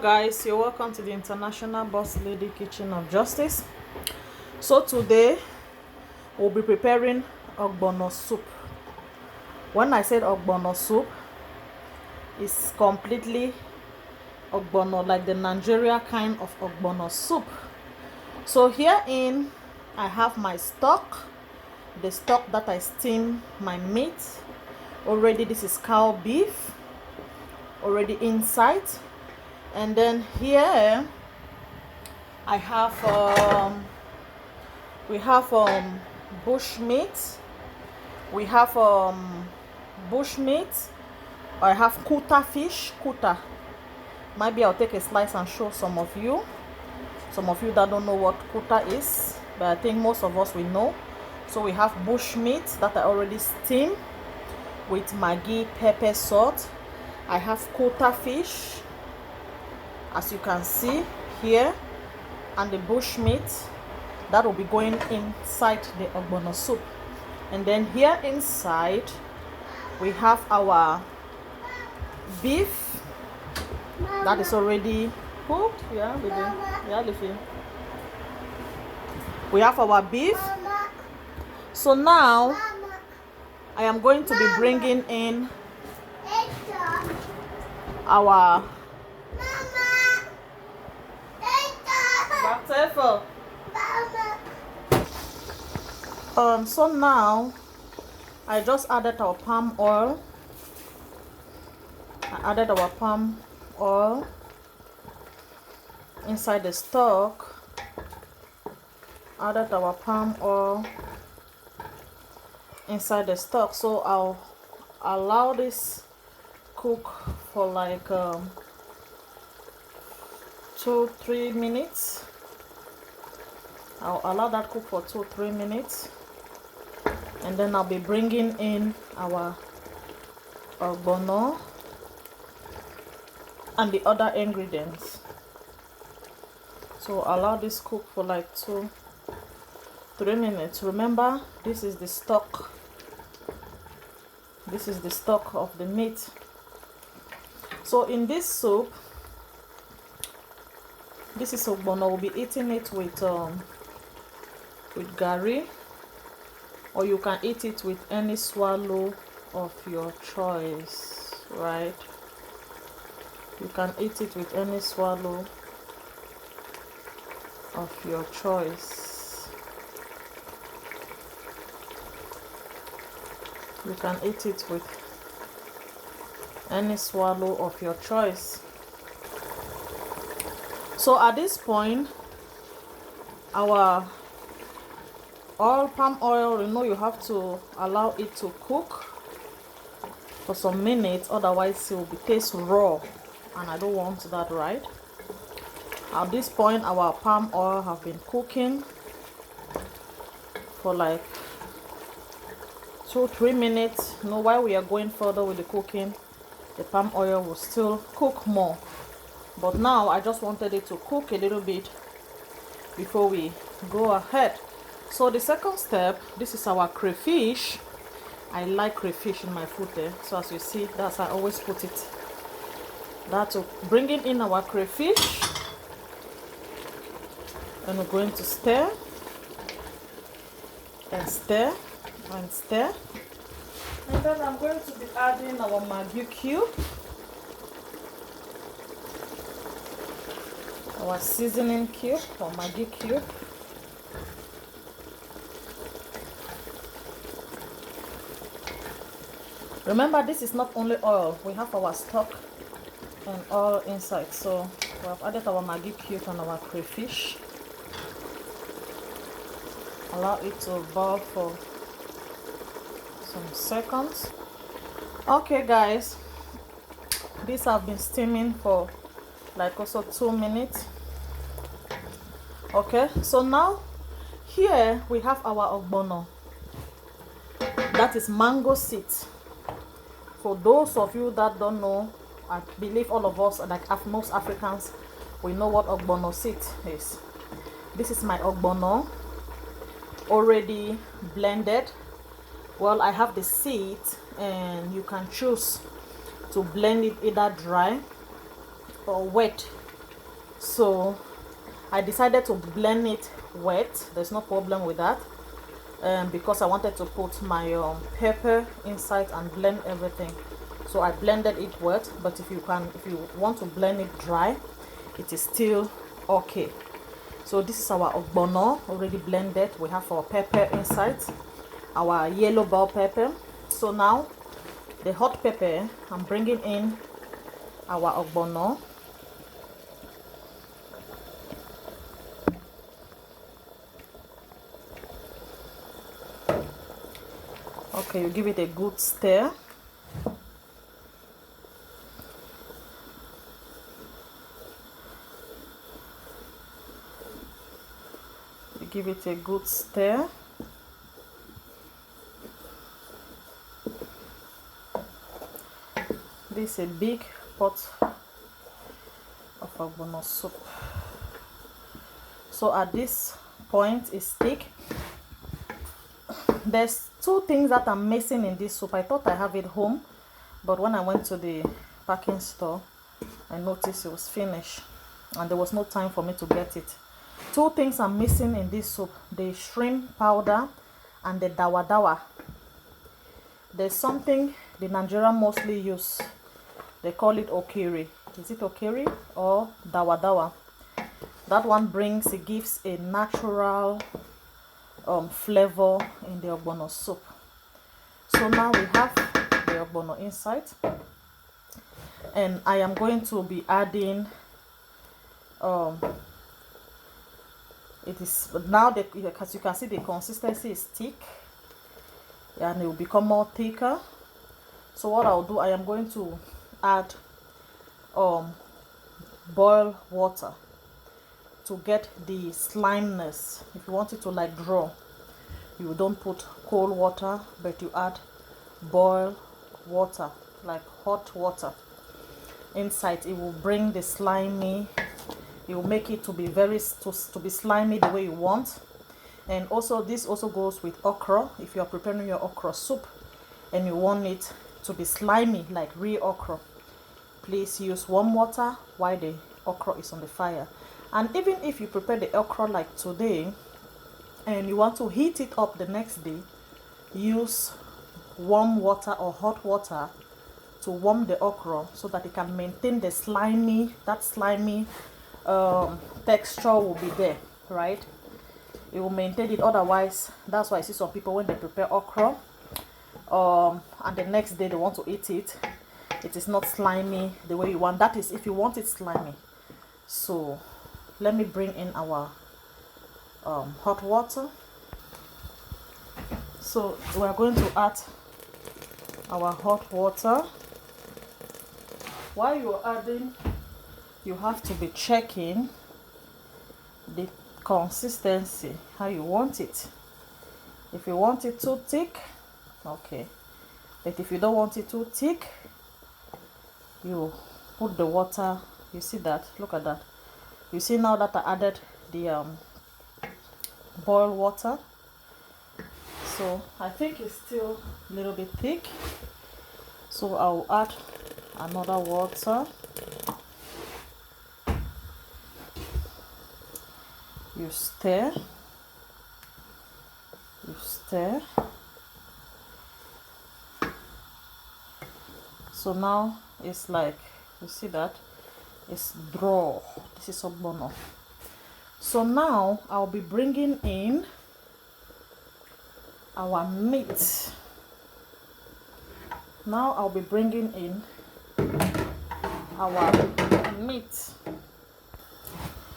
Guys, you're welcome to the International Boss Lady Kitchen of Justice. So today we'll be preparing ogbono soup. When I said ogbono soup, it's completely ogbono, like the Nigeria kind of ogbono soup. So herein I have my stock, the stock that I steam my meat already. This is cow beef already inside. And then here I have we have bush meat. We have bush meat. I have kuta fish. Kuta. Maybe I'll take a slice and show some of you that don't know what kuta is, but I think most of us will know. So we have bush meat that I already steamed with Maggi, pepper, salt. I have kuta fish, as you can see here, and the bush meat that will be going inside the ogbono soup. And then here inside we have our beef that is already cooked. Yeah, baby. Yeah, Liffy. We have our beef. So now I am going to be bringing in our so now I just added our palm oil. I added our palm oil inside the stock. Added our palm oil inside the stock. So I'll allow this cook for like 2-3 minutes. I'll allow that cook for 2-3 minutes, and then I'll be bringing in our ogbono and the other ingredients. So allow this cook for like 2-3 minutes. Remember, this is the stock. This is the stock of the meat. So in this soup, this is ogbono. We'll be eating it with gari, or you can eat it with any swallow of your choice, right? You can eat it with any swallow of your choice. You can eat it with any swallow of your choice. So at this point, our palm oil, you know, you have to allow it to cook for some minutes, otherwise it will be taste raw, and I don't want that, right? At this point, our palm oil have been cooking for like 2-3 minutes. You know, while we are going further with the cooking, the palm oil will still cook more, but now I just wanted it to cook a little bit before we go ahead. So the second step, this is our crayfish. I like crayfish in my food there, so as you see, that's how I always put it. That's bringing in our crayfish, and we're going to stir and stir and stir. And then I'm going to be adding our Maggi cube, our seasoning cube or Maggi cube. Remember, this is not only oil, we have our stock and oil inside. So we have added our Maggi cube and our crayfish. Allow it to boil for some seconds. Okay guys, these have been steaming for like also 2 minutes. Okay, so now here we have our ogbono. That is mango seeds. For those of you that don't know, I believe all of us, like most Africans, we know what ogbono seed is. This is my ogbono already blended. Well, I have the seed, and you can choose to blend it either dry or wet So I decided to blend it wet. There's no problem with that, because I wanted to put my pepper inside and blend everything. So I blended it wet, but if you want to blend it dry, it is still okay. So this is our ogbono already blended. We have our pepper inside, our yellow bell pepper. So now the hot pepper, I'm bringing in our ogbono. Okay, you give it a good stir. You give it a good stir. This is a big pot of ogbono soup. So at this point it's thick. There's two things that I'm missing in this soup. I thought I have it home, but when I went to the packing store, I noticed it was finished and there was no time for me to get it. Two things I'm missing in this soup: the shrimp powder and the dawa dawa. There's something the Nigerian mostly use. They call it okiri. Is it okiri or dawa dawa? That one it gives a natural flavor in the ogbono soup. So now we have the ogbono inside, and I am going to be adding it is now as you can see, the consistency is thick and it will become more thicker. So what I'll do, I am going to add boiled water to get the slimeness. If you want it to like draw, you don't put cold water, but you add boiled water, like hot water inside. It will bring the slimy, it will make it to be to be slimy the way you want. And also this also goes with okra. If you are preparing your okra soup and you want it to be slimy like real okra, please use warm water while the okra is on the fire. And even if you prepare the okra like today and you want to heat it up the next day, use warm water or hot water to warm the okra so that it can maintain the slimy texture will be there, right? It will maintain it. Otherwise, that's why I see some people when they prepare okra and the next day they want to eat it, it is not slimy the way you want. That is if you want it slimy. So let me bring in our hot water. So we are going to add our hot water. While you're adding, you have to be checking the consistency, how you want it. If you want it too thick, okay, but if you don't want it too thick, you put the water. You see that? Look at that. You see now that I added the boiled water. So I think it's still a little bit thick, so I'll add another water. You stir, so now it's like, you see that it's draw. This is ogbono. So now I'll be bringing in our meat. Now I'll be bringing in our meat.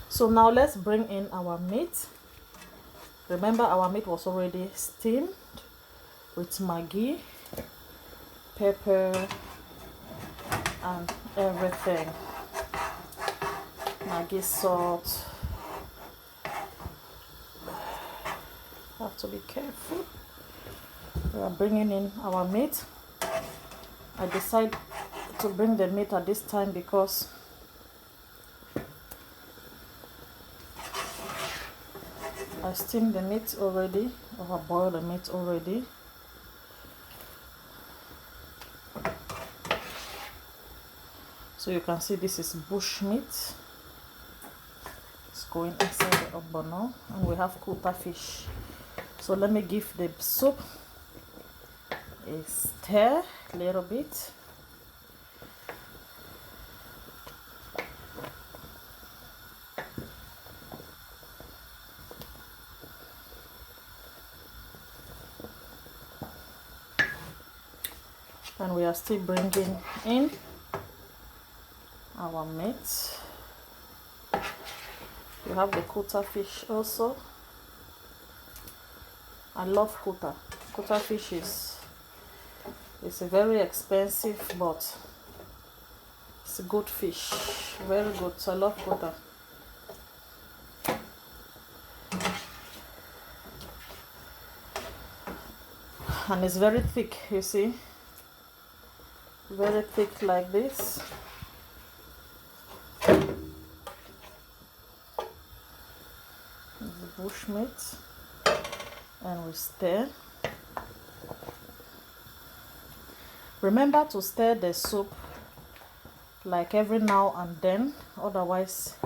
So now let's bring in our meat. Remember, our meat was already steamed with Maggi, pepper, and everything. Maggi, salt. Have to be careful. We are bringing in our meat. I decided to bring the meat at this time because I steamed the meat already, or I boiled the meat already. So you can see this is bush meat. It's going inside the ogbono, and we have kuta fish. So let me give the soup a stir a little bit. And we are still bringing in our meat. We have the kuta fish also. I love kuta. Kuta fish is a very expensive, but it's a good fish. Very good. So I love kuta. And it's very thick, you see. Very thick like this. The bushmeat, and we stir. Remember to stir the soup like every now and then, otherwise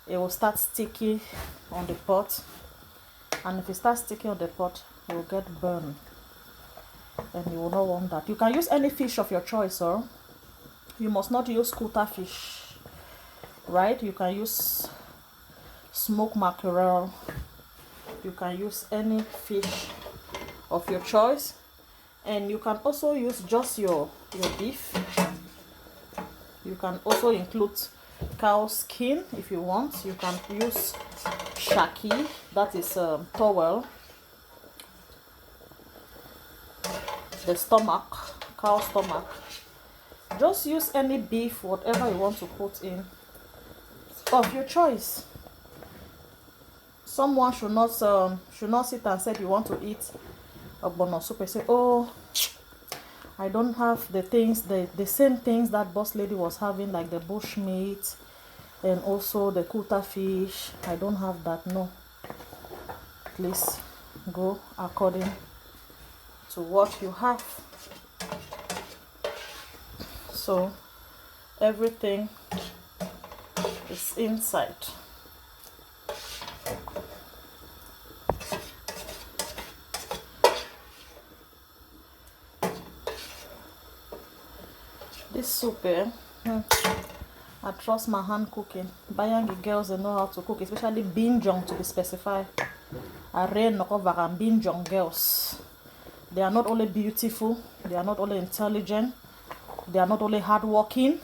it will start sticky on the pot, and if it starts sticky on the pot, it will get burned, and you will not want that. You can use any fish of your choice, or you must not use kuta fish, right? You can use smoked mackerel, you can use any fish of your choice, and you can also use just your beef. You can also include cow skin if you want. You can use shaki, that is towel, the stomach, cow stomach. Just use any beef, whatever you want to put in, of your choice. Someone should not sit and say you want to eat ogbono soup and say, oh, I don't have the things, the same things that boss lady was having, like the bush meat and also the kuta fish. I don't have that. No, please go according to what you have. So everything is inside. This soup, I trust my hand cooking. Bayangi girls, they know how to cook, especially binjong to be specified. Are Nokova and binjong girls. They are not only beautiful, they are not only intelligent, they are not only hardworking,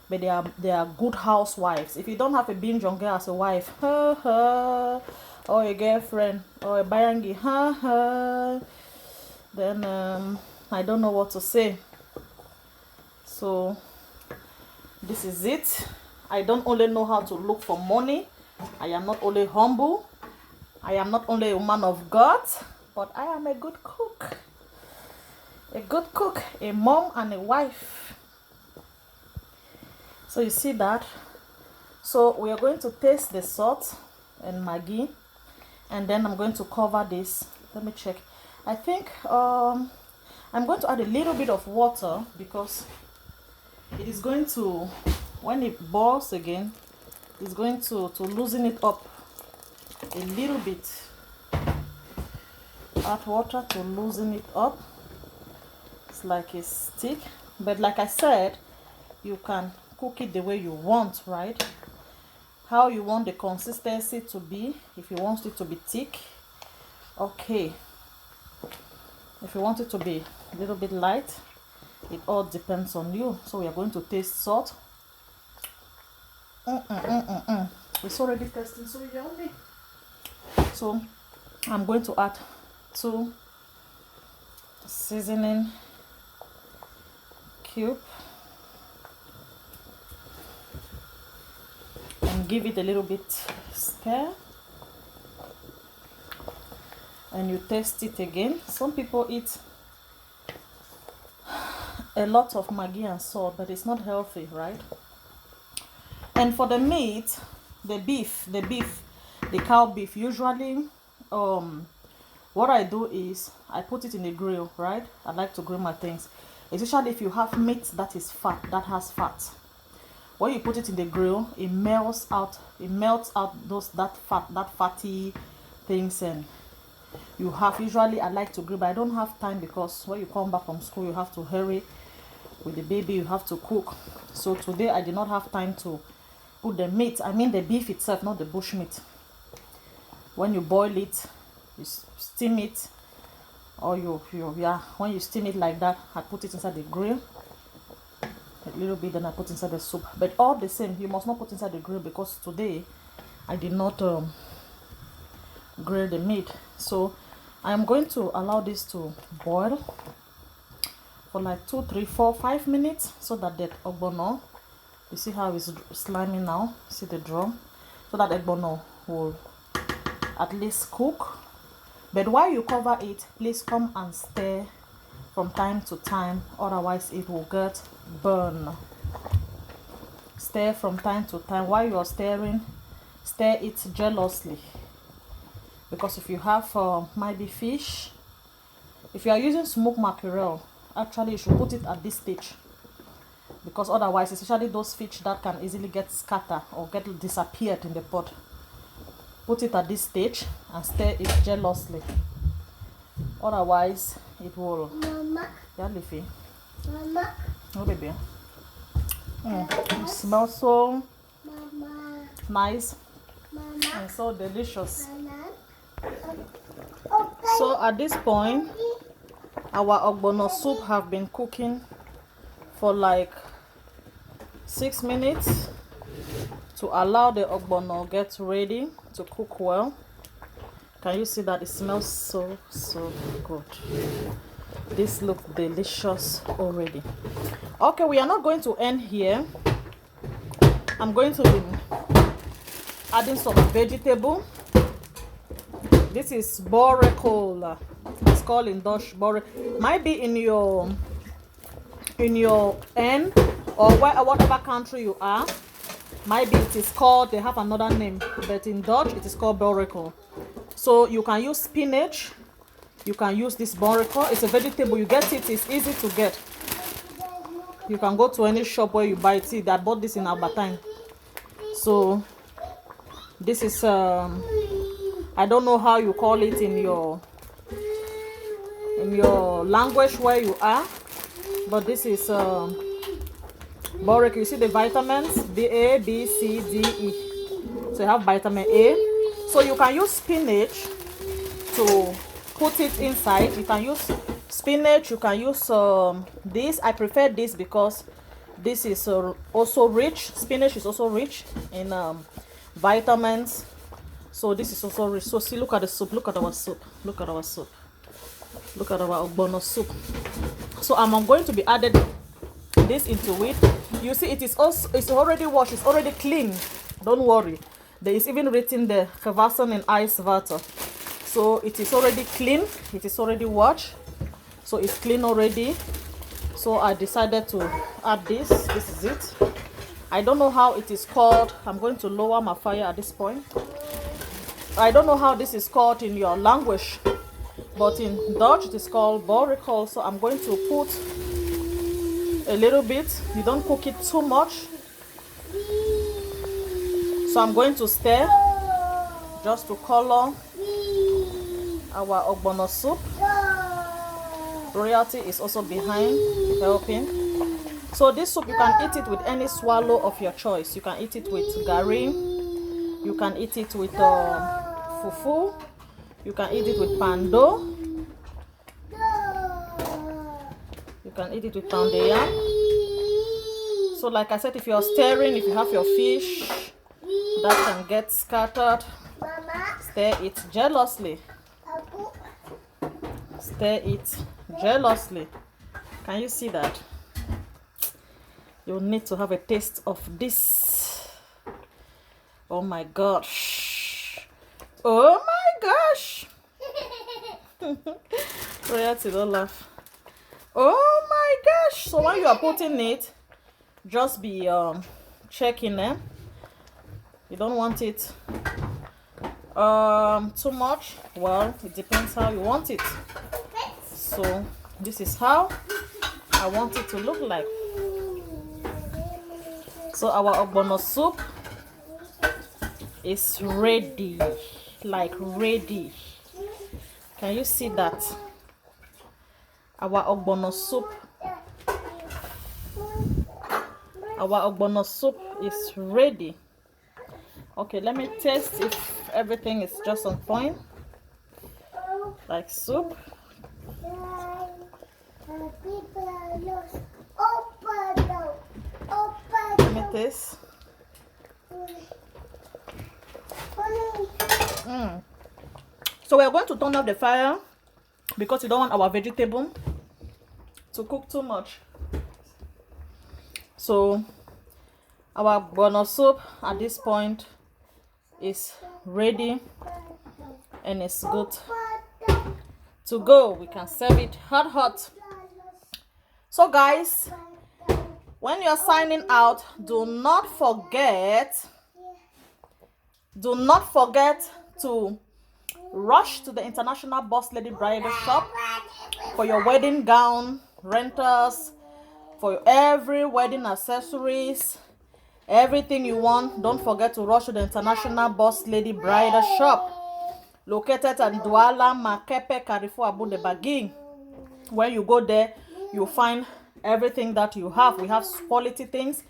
but they are good housewives. If you don't have a binjong girl as a wife, or a girlfriend, or a bayangi, then I don't know what to say. So this is it. I don't only know how to look for money. I am not only humble. I am not only a woman of God, but I am a good cook. A good cook, a mom and a wife. So you see that. So we are going to taste the salt and Maggi, and then I'm going to cover this. Let me check. I think I'm going to add a little bit of water, because it is going to, when it boils again, it's going to loosen it up a little bit. Add water to loosen it up. It's like a stick, but like I said, you can cook it the way you want, right? How you want the consistency to be. If you want it to be thick, okay. If you want it to be a little bit light, it all depends on you. So we are going to taste salt. It's already tasting so yummy. So I'm going to add 2 seasoning cube and give it a little bit stir, and you taste it again. Some people eat a lot of Maggi and salt, but it's not healthy, right? And for the meat, the cow beef, usually what I do is I put it in the grill, right? I like to grill my things, especially if you have meat that is fat, that has fat. when you put it in the grill, it melts out that fatty things. And you have, usually I like to grill, but I don't have time because when you come back from school you have to hurry with the baby, you have to cook. So today I did not have time to put the meat, I mean the beef itself, not the bush meat. When you boil it, you steam it, or when you steam it like that, I put it inside the grill a little bit, then I put inside the soup. But all the same, you must not put inside the grill because today I did not grill the meat. So I am going to allow this to boil for like 2, 3, 4, 5 minutes, so that the ogbono, you see how it's slimy now, see the drum, so that the ogbono will at least cook. But while you cover it, please come and stir from time to time, otherwise it will get burned. Stir from time to time. While you are stirring, stir it jealously, because if you have maybe fish, if you are using smoked mackerel, actually you should put it at this stage, because otherwise, especially those fish that can easily get scattered or get disappeared in the pot, put it at this stage and stir it jealously, otherwise it will. Mama. Yeah, Leafy. Mama. Oh baby. It smells so nice. Mama. And so delicious. So at this point, our ogbono soup have been cooking for like 6 minutes to allow the ogbono get ready to cook well. Can you see that it smells so good? This looks delicious already. Okay, we are not going to end here. I'm going to be adding some vegetable. This is borekol. It's called in Dutch borekol. Might be in your end or whatever country you are. Maybe it is called, they have another name, but in Dutch it is called borekol. So you can use spinach, you can use this borekol. It's a vegetable, you get it, it's easy to get. You can go to any shop where you buy it. See, I bought this in Albertine. So this is I don't know how you call it in your language where you are, but this is borekol. You see the vitamins, A, B, C, D, E. So you have vitamin A. So you can use spinach to put it inside. You can use spinach, you can use this. I prefer this because this is also rich. Spinach is also rich in vitamins. So this is also rich. So see, look at the soup. Look at our soup. Look at our soup. Look at our ogbono soup. So I'm going to be added this into it. You see, it's already washed. It's already clean. Don't worry. There is even written there, gewassen in ijswater. So it is already clean. It is already washed. So it's clean already. So I decided to add this. This is it. I don't know how it is called. I'm going to lower my fire at this point. I don't know how this is called in your language, but in Dutch it is called borekol. So I'm going to put a little bit. You don't cook it too much. So I'm going to stir just to color our ogbono soup. Royalty is also behind helping. So this soup, you can eat it with any swallow of your choice. You can eat it with gari. You can eat it with fufu. You can eat it with pando. You can eat it with pounded yam. So like I said, if you're stirring, if you have your fish that can get scattered, stir it jealously. Stir it jealously. Can you see that? You need to have a taste of this. Oh my gosh. Oh my gosh. Royalty, don't laugh. Oh my gosh. So when you are putting it, just be checking it. You don't want it too much. Well, it depends how you want it. So this is how I want it to look like. So our ogbono soup is ready, like ready. Can you see that? Our ogbono soup is ready. Okay, let me taste if everything is just on point, like soup. Let me taste. So we're going to turn off the fire because we don't want our vegetable to cook too much. So our ogbono soup at this point is ready and it's good to go. We can serve it hot. So guys, when you're signing out, do not forget to rush to the International Boss Lady Bridal Shop for your wedding gown rentals, for every wedding accessories, everything you want. Don't forget to rush to the International Boss Lady Bridal Shop, located at Douala, Makepe, Carrefour, Abu Debagi. When you go there, you'll find everything that you have. We have quality things.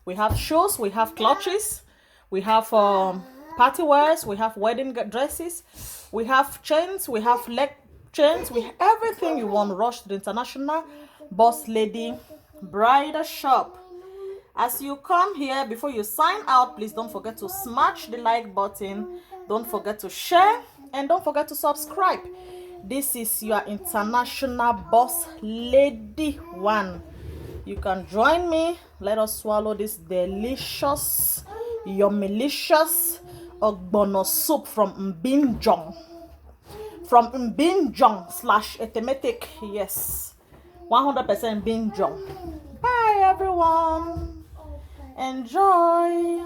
We have shoes, we have clutches, we have party wears, we have wedding dresses, we have chains, we have leg chains, we have everything you want. Rush to the International Boss Lady Bridal Shop. As you come here, before you sign out, please don't forget to smash the like button, don't forget to share, and don't forget to subscribe. This is your International Boss Lady 1. You can join me. Let us swallow this delicious, yummilicious ogbono soup from Mbinjong. From Mbinjong / Etemetic. Yes, 100% Mbinjong. Bye everyone. Enjoy.